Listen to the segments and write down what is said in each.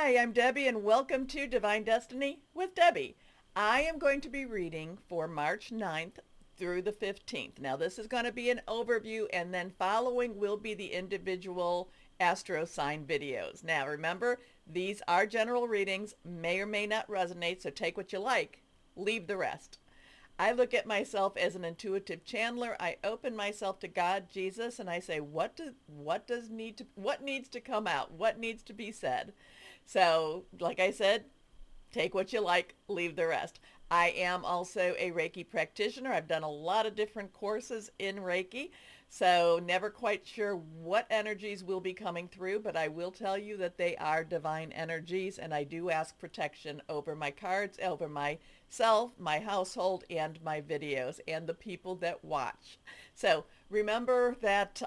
Hi, I'm Debbie and welcome to Divine Destiny with Debbie. I am going to be reading for March 9th through the 15th. Now this is going to be an overview and then following will be the individual astro sign videos. Now remember, these are general readings, may or may not resonate, so take what you like, leave the rest. I look at myself as an intuitive channeler. I open myself to God, Jesus, and I say, what needs to come out? What needs to be said? So, like I said, take what you like, leave the rest. I am also a Reiki practitioner. I've done a lot of different courses in Reiki, so never quite sure what energies will be coming through, but I will tell you that they are divine energies, and I do ask protection over my cards, over myself, my household, and my videos, and the people that watch. So remember that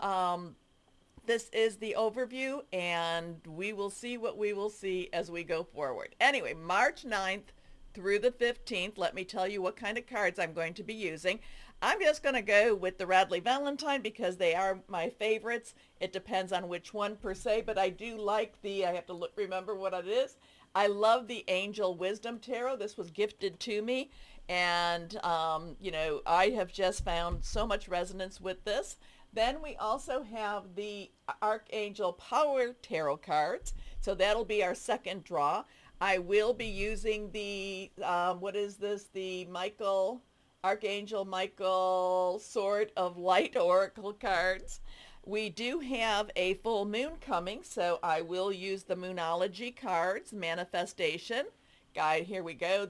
this is the overview, and we will see what we will see as we go forward. Anyway, March 9th through the 15th, let me tell you what kind of cards I'm going to be using. I'm just going to go with the Radley Valentine because they are my favorites. It depends on which one per se, but I do like I have to remember what it is. I love the Angel Wisdom Tarot. This was gifted to me, and I have just found so much resonance with this. Then we also have the Archangel Power Tarot cards. So that'll be our second draw. I will be using the, the Archangel Michael Sword of Light Oracle cards. We do have a full moon coming, so I will use the Moonology cards, Manifestation. Guide, here we go.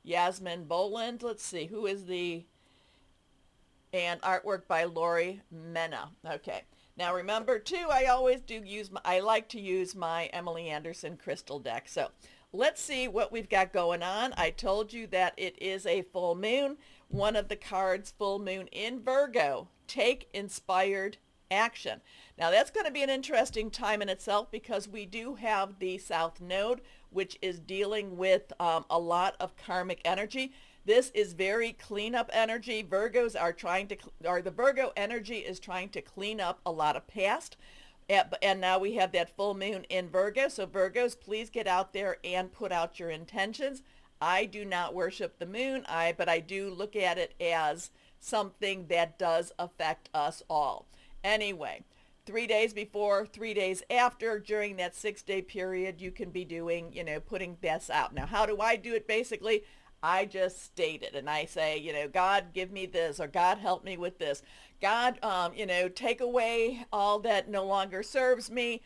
Yasmin Boland. Let's see, who is and artwork by Lori Mena. Okay. Now remember too, I like to use my Emily Anderson crystal deck. So let's see what we've got going on. I told you that it is a full moon. One of the cards, full moon in Virgo. Take inspired action. Now that's going to be an interesting time in itself because we do have the South Node, which is dealing with a lot of karmic energy. This is very cleanup energy. The Virgo energy is trying to clean up a lot of past. And now we have that full moon in Virgo. So Virgos, please get out there and put out your intentions. I do not worship the moon, but I do look at it as something that does affect us all. Anyway, 3 days before, 3 days after, during that 6-day period, you can be doing, putting this out. Now, how do I do it? Basically, I just state it and I say, God, give me this, or God, help me with this. God, take away all that no longer serves me.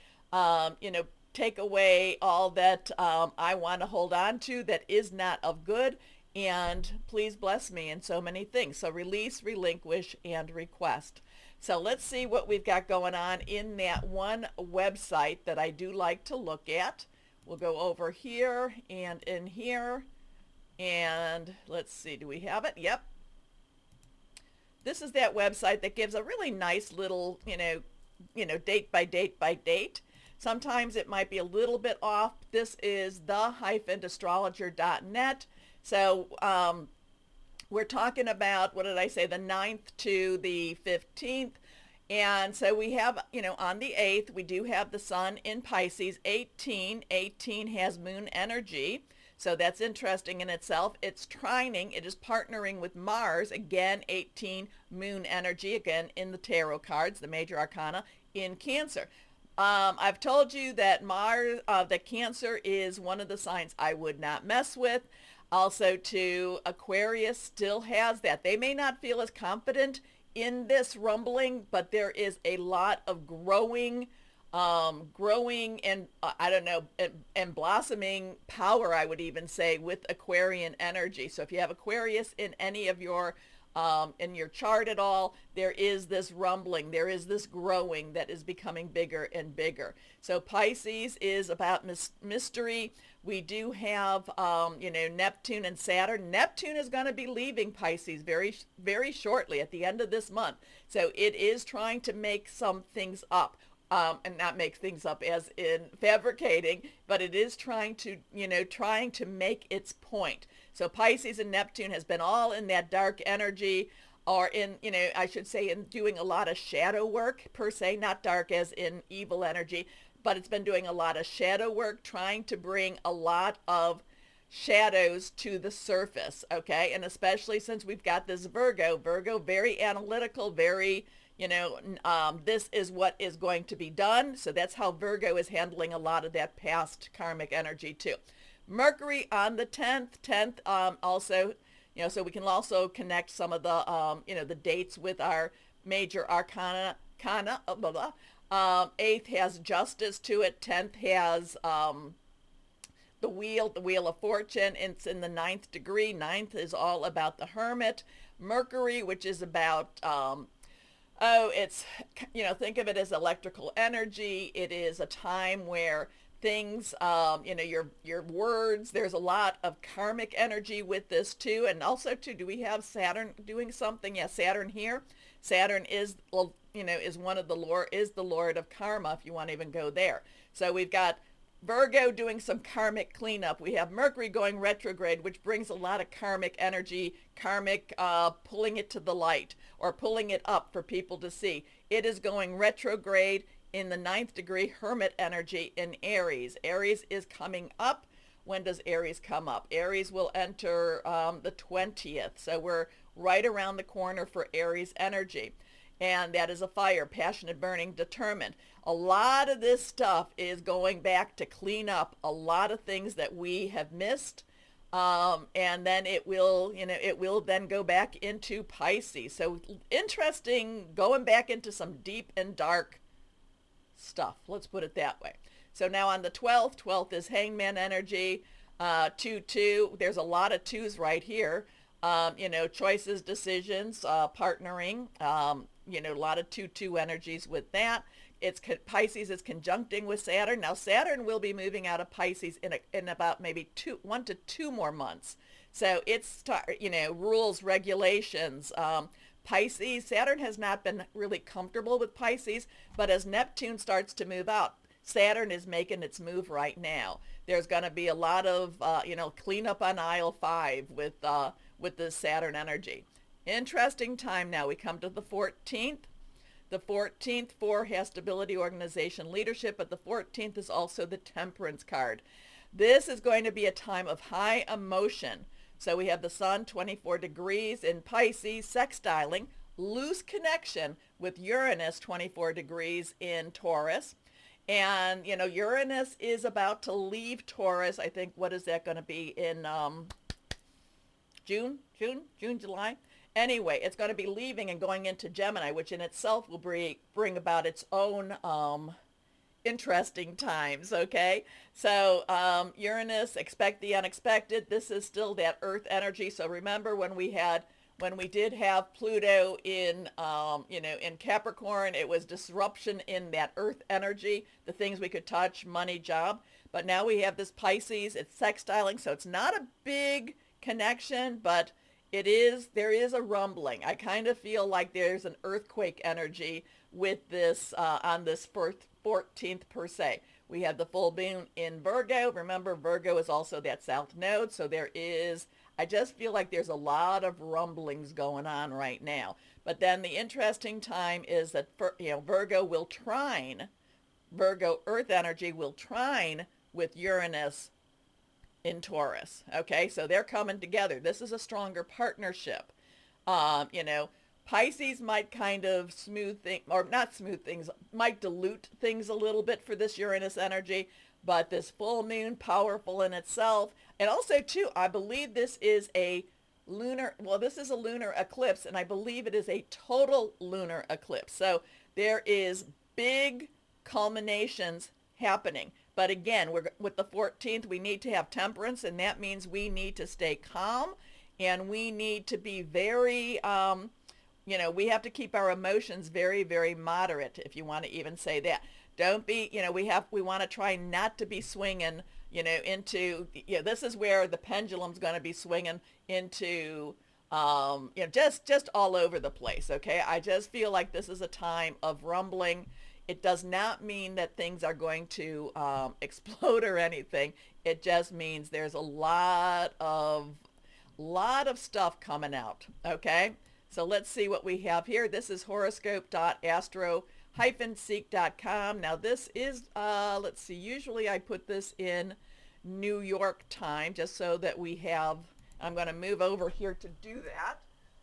Take away all that I want to hold on to that is not of good. And please bless me in so many things. So release, relinquish, and request. So let's see what we've got going on in that one website that I do like to look at. We'll go over here and in here. And let's see, do we have it? Yep. This is that website that gives a really nice little, date by date by date. Sometimes it might be a little bit off. This is the-astrologer.net. So we're talking about, what did I say, the 9th to the 15th. And so we have, on the 8th, we do have the sun in Pisces. 18 has moon energy. So that's interesting in itself. It's trining. It is partnering with Mars. Again, 18 moon energy, again, in the tarot cards, the major arcana, in Cancer. I've told you that that Cancer is one of the signs I would not mess with. Also, too, Aquarius still has that. They may not feel as confident in this rumbling, but there is a lot of growing and and blossoming power, I would even say, with Aquarian energy. So if you have Aquarius in any of your in your chart at all, there is this rumbling, there is this growing that is becoming bigger and bigger. So Pisces is about mystery. We do have Neptune and Saturn. Neptune is going to be leaving Pisces very, very shortly at the end of this month. So it is trying to make some things up. And not make things up as in fabricating, but it is trying to make its point. So Pisces and Neptune has been all in that dark energy, or in, I should say, in doing a lot of shadow work per se, not dark as in evil energy, but it's been doing a lot of shadow work, trying to bring a lot of shadows to the surface, okay? And especially since we've got this Virgo, very analytical, very, this is what is going to be done. So that's how Virgo is handling a lot of that past karmic energy too. Mercury on the 10th, also, so we can also connect some of the, the dates with our major arcana, blah, blah. 8th has justice to it. 10th has the wheel of fortune. It's in the 9th degree. 9th is all about the hermit. Mercury, which is about, it's, think of it as electrical energy. It is a time where things, your words, there's a lot of karmic energy with this too. And also too, do we have Saturn doing something? Yeah, Saturn here. Saturn is, is one of the Lord of karma, if you want to even go there. So we've got Virgo doing some karmic cleanup. We have Mercury going retrograde, which brings a lot of karmic energy, pulling it to the light or pulling it up for people to see. It is going retrograde in the 9th degree, hermit energy in Aries. Aries is coming up. When does Aries come up? Aries will enter the 20th. So we're right around the corner for Aries energy. And that is a fire, passionate, burning, determined. A lot of this stuff is going back to clean up a lot of things that we have missed. And then it will then go back into Pisces. So interesting, going back into some deep and dark stuff. Let's put it that way. So now on the 12th is hangman energy, 2-2. There's a lot of twos right here. Choices, decisions, partnering, a lot of 2-2 energies with that. Pisces is conjuncting with Saturn. Now Saturn will be moving out of Pisces in about maybe 1 to 2 more months. So it's, rules, regulations, Pisces. Saturn has not been really comfortable with Pisces, but as Neptune starts to move out, Saturn is making its move right now. There's going to be a lot of, cleanup on aisle 5 with the Saturn energy. Interesting time now. We come to the 14th. The 14th, 4 has stability, organization, leadership, but the 14th is also the Temperance card. This is going to be a time of high emotion. So we have the sun 24 degrees in Pisces, sextiling, loose connection with Uranus 24 degrees in Taurus. And, Uranus is about to leave Taurus. I think, what is that going to be in June, July? Anyway, it's going to be leaving and going into Gemini, which in itself will bring about its own interesting times, okay? So Uranus, expect the unexpected. This is still that earth energy. So remember when we did have Pluto in Capricorn, it was disruption in that earth energy, the things we could touch, money, job. But now we have this Pisces, it's sextiling, so it's not a big connection, but there is a rumbling. I kind of feel like there's an earthquake energy with this on this 14th per se. We have the full moon in Virgo. Remember, Virgo is also that south node, so I just feel like there's a lot of rumblings going on right now. But then the interesting time is that Virgo earth energy will trine with Uranus in Taurus. Okay, so they're coming together. This is a stronger partnership. Pisces might kind of might dilute things a little bit for this Uranus energy, but this full moon, powerful in itself. And also too, I believe this is a lunar eclipse, and I believe it is a total lunar eclipse. So there is big culminations happening. But again, with the 14th, we need to have temperance, and that means we need to stay calm, and we need to be very, we have to keep our emotions very, very moderate, if you want to even say that. Don't be, we want to try not to be swinging, into, this is where the pendulum's going to be swinging into, just all over the place, okay? I just feel like this is a time of rumbling. It does not mean that things are going to explode or anything. It just means there's a lot of stuff coming out, okay? So let's see what we have here. This is horoscope.astro astro-seek.com. Now this is, let's see, usually I put this in New York time just so that we have, I'm going to move over here to do that.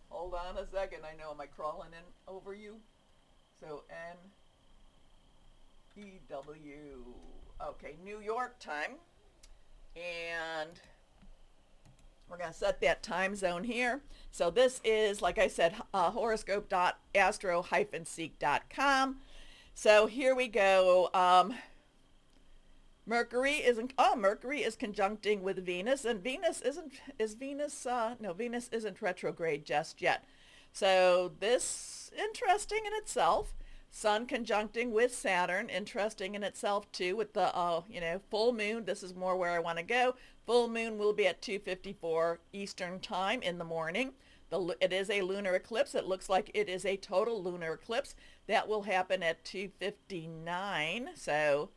Hold on a second. I know, am I crawling in over you? So NEW, okay, New York time. And we're going to set that time zone here. So this is, like I said, horoscope.astro-seek.com. So here we go. Mercury is conjuncting with Venus, and Venus isn't retrograde just yet. So this interesting in itself. Sun conjuncting with Saturn, interesting in itself too, with the full moon. This is more where I want to go. Full moon will be at 2:54 Eastern time in the morning. It is a lunar eclipse. It looks like it is a total lunar eclipse. That will happen at 2:59. So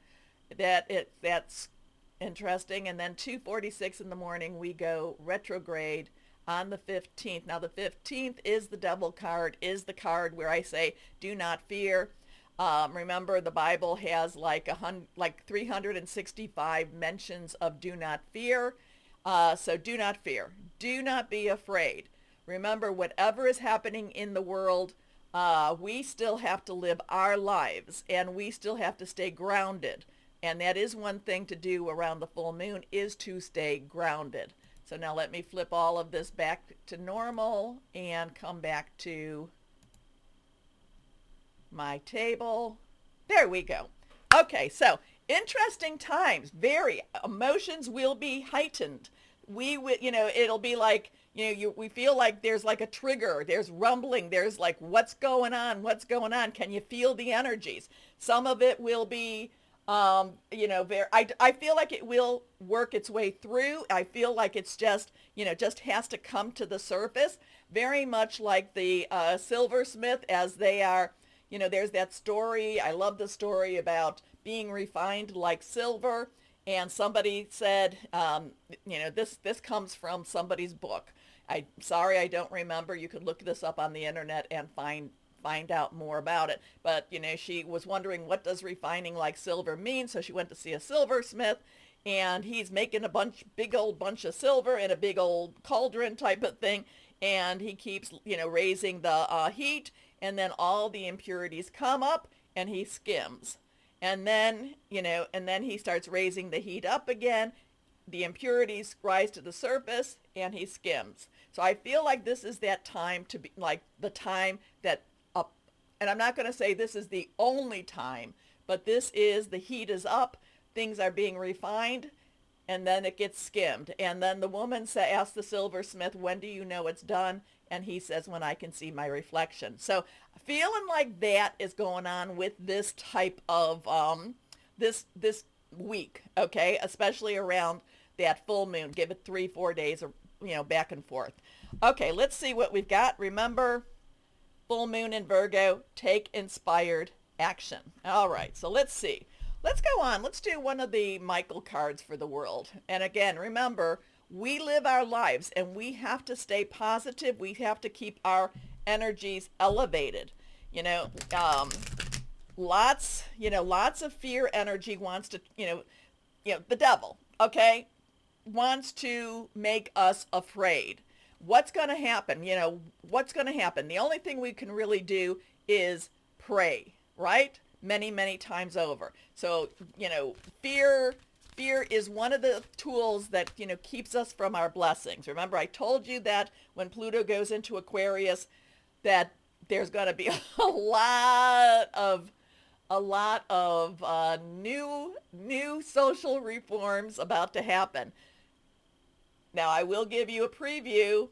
that's interesting. And then 2:46 in the morning we go retrograde on the 15th. Now the 15th is the devil card, is the card where I say do not fear. Remember, the Bible has like 365 mentions of do not fear. So do not fear. Do not be afraid. Remember, whatever is happening in the world, we still have to live our lives, and we still have to stay grounded. And that is one thing to do around the full moon, is to stay grounded. So now let me flip all of this back to normal and come back to my table. There we go. Okay, so interesting times. Very, emotions will be heightened. It'll be like, we feel like there's like a trigger, there's rumbling, there's like, what's going on? Can you feel the energies? Some of it will be, I feel like it will work its way through. I feel like it's just has to come to the surface. Very much like the silversmith, as they are, there's that story. I love the story about being refined like silver. And somebody said, this comes from somebody's book. I'm sorry, I don't remember. You could look this up on the internet and find out more about it. But, she was wondering, what does refining like silver mean? So she went to see a silversmith, and he's making big old bunch of silver in a big old cauldron type of thing. And he keeps, raising the heat, and then all the impurities come up, and he skims. And then, he starts raising the heat up again. The impurities rise to the surface, and he skims. So I feel like this is that time to be like the time that and I'm not going to say this is the only time, but this is, the heat is up, things are being refined, and then it gets skimmed. And then the woman asks the silversmith, when do you know it's done? And he says, when I can see my reflection. So feeling like that is going on with this type of, this week, okay? Especially around that full moon. Give it 3-4 days, back and forth. Okay, let's see what we've got. Remember, full moon in Virgo, take inspired action. All right, so let's see. Let's go on. Let's do one of the Michael cards for the world. And again, remember, we live our lives, and we have to stay positive. We have to keep our energies elevated. Lots of fear energy wants to, the devil, okay, wants to make us afraid. What's going to happen? What's going to happen? The only thing we can really do is pray, right? Many, many times over. So, fear is one of the tools that, keeps us from our blessings. Remember, I told you that when Pluto goes into Aquarius, that there's going to be a lot of new social reforms about to happen. Now, I will give you a preview.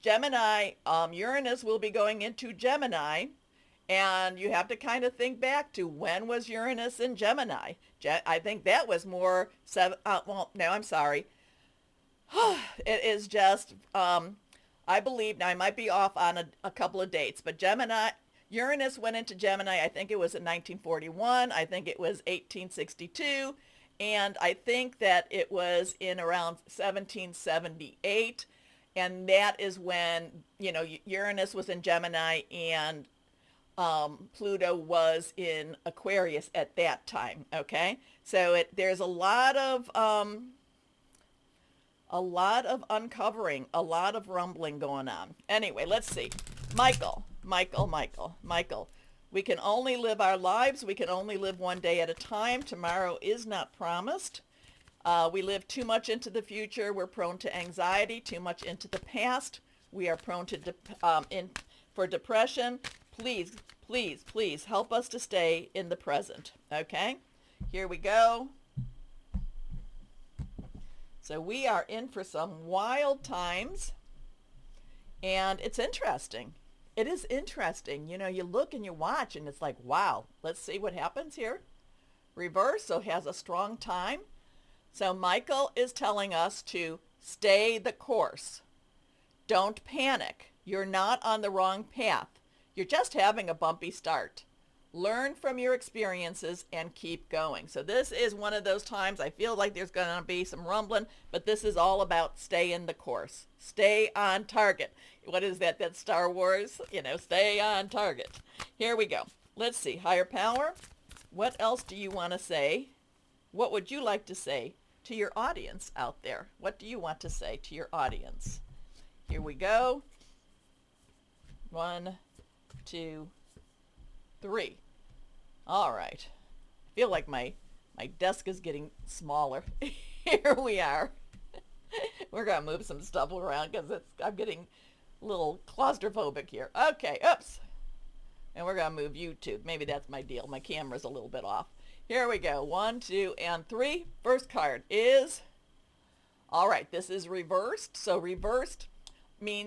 Gemini, Uranus will be going into Gemini, and you have to kind of think back to, when was Uranus in Gemini? I think that was more I'm sorry. It is just, I believe, now I might be off on a couple of dates, but Uranus went into Gemini, I think it was in 1941, I think it was 1862, and I think that it was in around 1778, and that is when, Uranus was in Gemini, and Pluto was in Aquarius at that time. Okay, so there's a lot of uncovering, a lot of rumbling going on. Anyway, let's see. Michael. We can only live our lives. We can only live one day at a time. Tomorrow is not promised. We live too much into the future. We're prone to anxiety. Too much into the past. We are prone to for depression. Please help us to stay in the present. Okay? Here we go. So we are in for some wild times, and it's interesting. It is interesting. You know, you look and you watch, and it's like, wow, let's see what happens here. Reverso has a strong time. So Michael is telling us to stay the course. Don't panic. You're not on the wrong path. You're just having a bumpy start. Learn from your experiences and keep going. So this is one of those times I feel like there's going to be some rumbling, but this is all about stay in the course. Stay on target. What is that? That's Star Wars? You know, stay on target. Here we go. Let's see. Higher power. What else do you want to say? What would you like to say to your audience out there? What do you want to say to your audience? Here we go. 1, 2, 3. All right. I feel like my desk is getting smaller. Here we are. We're going to move some stuff around because I'm getting a little claustrophobic here. Okay, oops. And we're going to move YouTube. Maybe that's my deal. My camera's a little bit off. Here we go. 1, 2, and 3. First card is, all right, this is reversed. So reversed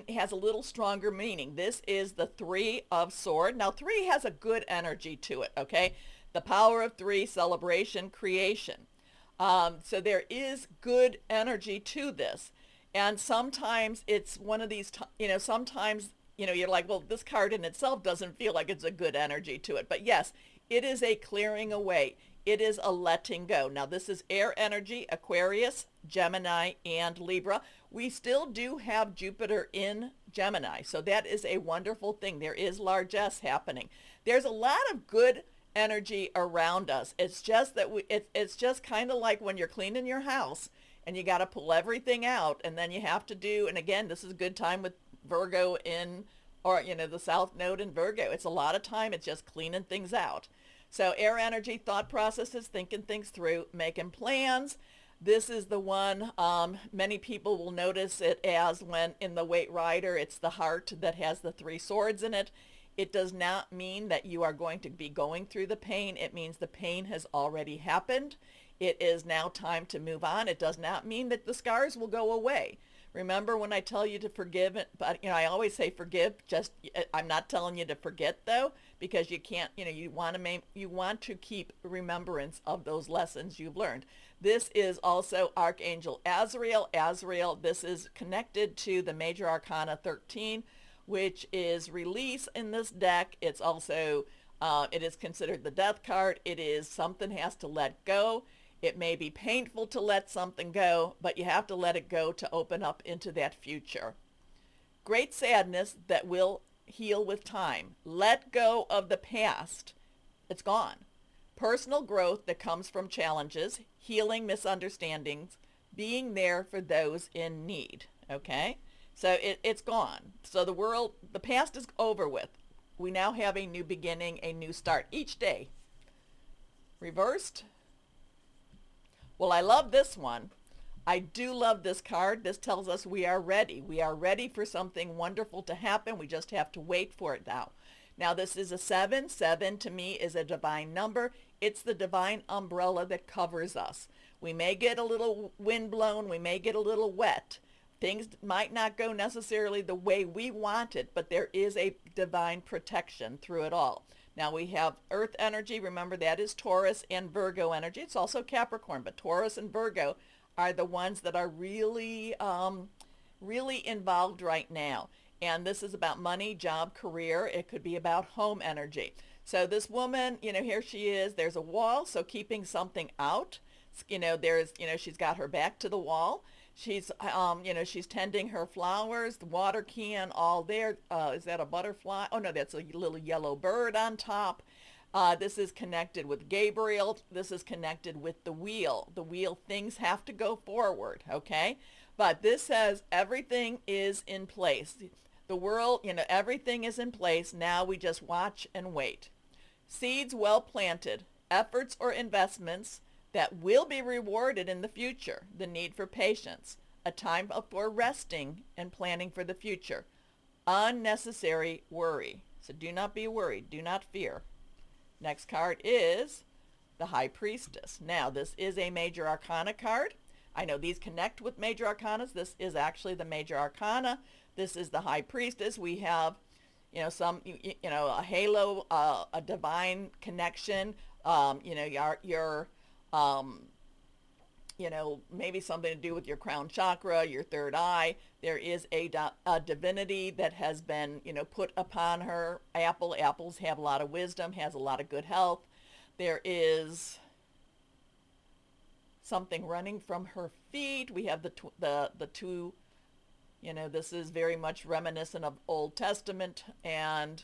has a little stronger meaning. This is the 3 of Swords. Now 3 has a good energy to it, okay? The power of 3, celebration, creation. So there is good energy to this. And sometimes it's one of these, sometimes, you're like, well, this card in itself doesn't feel like it's a good energy to it. But yes, it is a clearing away. It is a letting go. Now this is air energy, Aquarius, Gemini, and Libra. We still do have Jupiter in Gemini, so that is a wonderful thing. There is largesse happening. There's a lot of good energy around us. It's just that it's just kind of like when you're cleaning your house and you got to pull everything out, and then you have to do, and again, this is a good time with Virgo the South Node in Virgo. It's a lot of time. It's just cleaning things out. So air energy, thought processes, thinking things through, making plans. This is the one many people will notice it as when in the Weight Rider, it's the heart that has the 3 swords in it. It does not mean that you are going to be going through the pain. It means the pain has already happened. It is now time to move on. It does not mean that the scars will go away. Remember when I tell you to forgive, but I always say forgive. I'm not telling you to forget though, because you can't. You want to keep remembrance of those lessons you've learned. This is also Archangel Azrael. This is connected to the Major Arcana 13, which is release in this deck. It's also it is considered the death card. It is something has to let go. It may be painful to let something go, but you have to let it go to open up into that future. Great sadness that will heal with time. Let go of the past. It's gone. Personal growth that comes from challenges, healing misunderstandings, being there for those in need. Okay? So it's gone. So the past is over with. We now have a new beginning, a new start each day. Reversed. Well, I love this one. I do love this card. This tells us we are ready. We are ready for something wonderful to happen. We just have to wait for it now. Now, this is a 7. 7 to me is a divine number. It's the divine umbrella that covers us. We may get a little wind blown. We may get a little wet. Things might not go necessarily the way we want it, but there is a divine protection through it all. Now we have Earth energy. Remember, that is Taurus and Virgo energy. It's also Capricorn, but Taurus and Virgo are the ones that are really, really involved right now. And this is about money, job, career. It could be about home energy. So this woman, here she is. There's a wall, so keeping something out. She's got her back to the wall. She's, she's tending her flowers, the water can, all there. Is that a butterfly? Oh no, that's a little yellow bird on top. This is connected with Gabriel. This is connected with the wheel. The wheel, things have to go forward, okay? But this says everything is in place. The world, everything is in place. Now we just watch and wait. Seeds well planted, efforts or investments that will be rewarded in the future. The need for patience, a time for resting and planning for the future. Unnecessary worry. So do not be worried. Do not fear. Next card is the High Priestess. Now, this is a Major Arcana card. I know these connect with Major Arcanas. This is actually the Major Arcana. This is the High Priestess. We have, a halo, a divine connection. Maybe something to do with your crown chakra, your third eye. There is a divinity that has been, put upon her. Apples have a lot of wisdom, has a lot of good health. There is something running from her feet. We have the two, this is very much reminiscent of Old Testament, and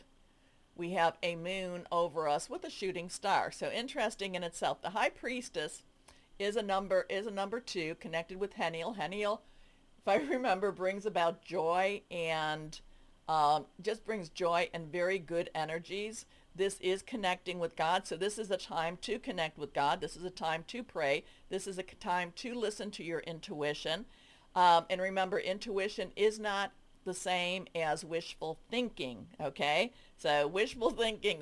we have a moon over us with a shooting star. So interesting in itself. The High Priestess is a number 2 connected with Heniel. Heniel, if I remember, brings about joy and just brings joy and very good energies. This is connecting with God. So this is a time to connect with God. This is a time to pray. This is a time to listen to your intuition. And remember, intuition is not the same as wishful thinking, okay? So wishful thinking,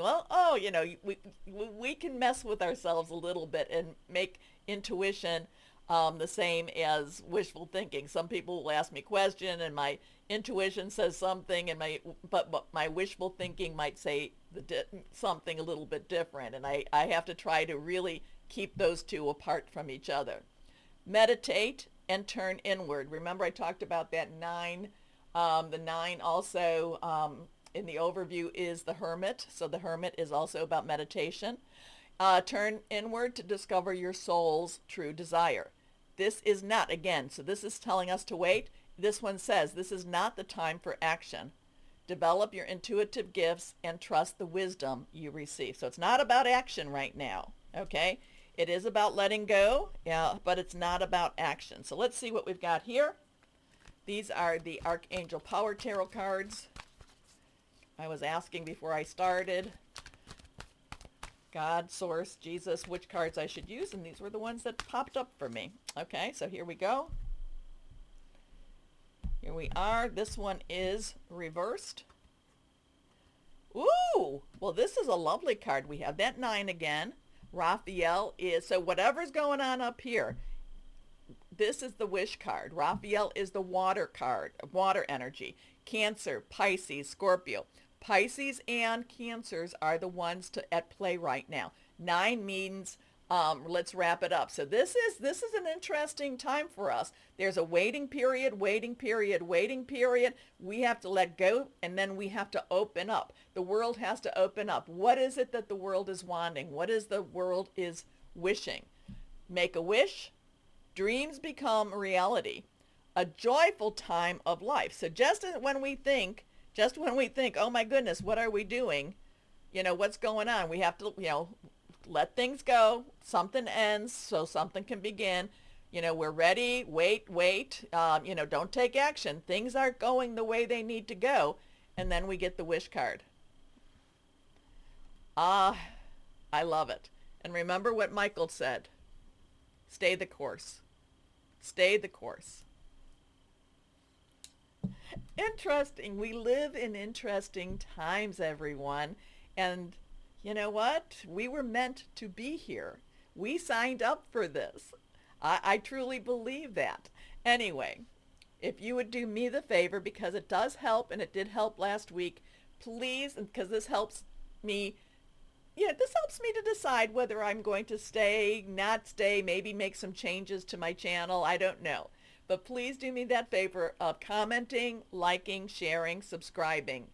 we can mess with ourselves a little bit and make intuition the same as wishful thinking. Some people will ask me a question and my intuition says something, and but my wishful thinking might say something a little bit different, and I have to try to really keep those two apart from each other. Meditate and turn inward. Remember, I talked about that 9. The 9 also in the overview is the Hermit. So the Hermit is also about meditation. Turn inward to discover your soul's true desire. This is not, again, so this is telling us to wait. This one says this is not the time for action. Develop your intuitive gifts and trust the wisdom you receive. So it's not about action right now, okay? It is about letting go, but it's not about action. So let's see what we've got here. These are the Archangel Power Tarot cards. I was asking before I started, God, Source, Jesus, which cards I should use, and these were the ones that popped up for me. Okay, so here we go. Here we are. This one is reversed. Ooh, well, this is a lovely card. We have that 9 again. Raphael is, so whatever's going on up here, this is the wish card. Raphael is the water card, water energy. Cancer, Pisces, Scorpio. Pisces and Cancers are the ones at play right now. 9 means let's wrap it up. So this is an interesting time for us. There's a waiting period. We have to let go, and then we have to open up. The world has to open up. What is it that the world is wanting? What is the world is wishing? Make a wish. Dreams become reality. A joyful time of life. So just when we think, oh my goodness, what are we doing? What's going on? We have to, let things go. Something ends so something can begin. We're ready. Wait. Don't take action. Things aren't going the way they need to go. And then we get the wish card. I love it. And remember what Michael said. Stay the course. Stay the course. Interesting. We live in interesting times, everyone. And you know what? We were meant to be here. We signed up for this. I truly believe that. Anyway, if you would do me the favor, because it does help, and it did help last week, please, because this helps me, this helps me to decide whether I'm going to stay, not stay, maybe make some changes to my channel. I don't know. But please do me that favor of commenting, liking, sharing, subscribing,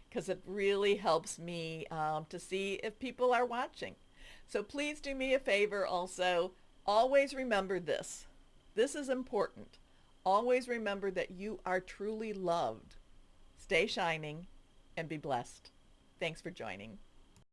because it really helps me to see if people are watching. So please do me a favor also. Always remember this. This is important. Always remember that you are truly loved. Stay shining and be blessed. Thanks for joining.